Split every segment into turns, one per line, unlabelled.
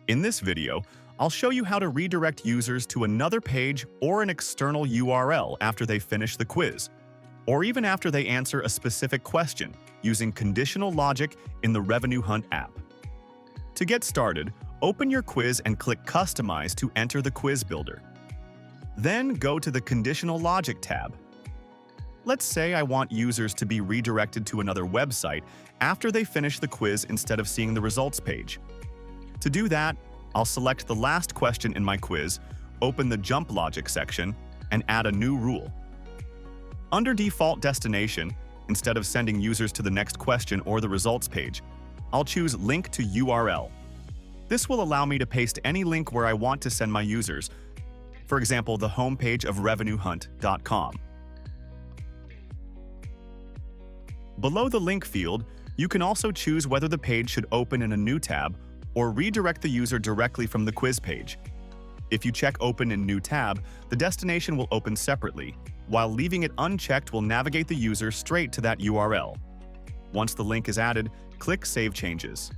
In this video, I'll show you how to redirect users to another page or an external URL after they finish the quiz, or even after they answer a specific question using conditional logic in the RevenueHunt app. To get started, open your quiz and click Customize to enter the quiz builder. Then go to the Conditional Logic tab. Let's say I want users to be redirected to another website after they finish the quiz instead of seeing the results page. To do that, I'll select the last question in my quiz, open the Jump Logic section, and add a new rule. Under Default Destination, instead of sending users to the next question or the results page, I'll choose Link to URL. This will allow me to paste any link where I want to send my users, for example, the homepage of RevenueHunt.com. Below the link field, you can also choose whether the page should open in a new tab or redirect the user directly from the quiz page. If you check Open in New tab, the destination will open separately, while leaving it unchecked will navigate the user straight to that URL. Once the link is added, click Save Changes.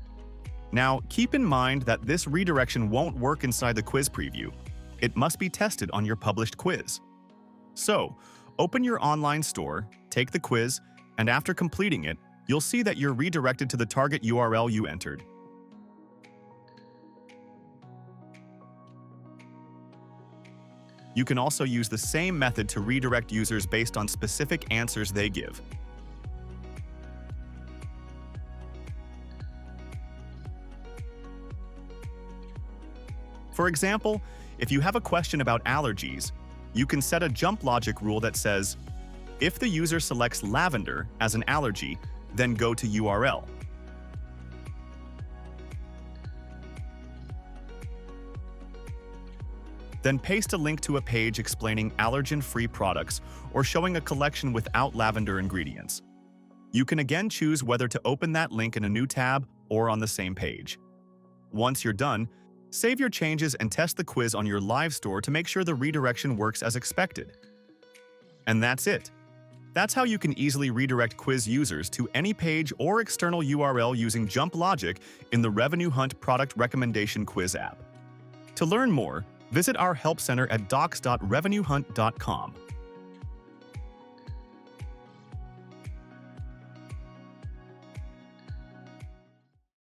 Now, keep in mind that this redirection won't work inside the quiz preview. It must be tested on your published quiz. So, open your online store, take the quiz, and after completing it, you'll see that you're redirected to the target URL you entered. You can also use the same method to redirect users based on specific answers they give. For example, if you have a question about allergies, you can set a jump logic rule that says, if the user selects lavender as an allergy, then go to URL. Then paste a link to a page explaining allergen-free products or showing a collection without lavender ingredients. You can again choose whether to open that link in a new tab or on the same page. Once you're done, save your changes and test the quiz on your live store to make sure the redirection works as expected. And that's it. That's how you can easily redirect quiz users to any page or external URL using Jump Logic in the RevenueHunt Product Recommendation Quiz app. To learn more, visit our Help Center at docs.revenuehunt.com.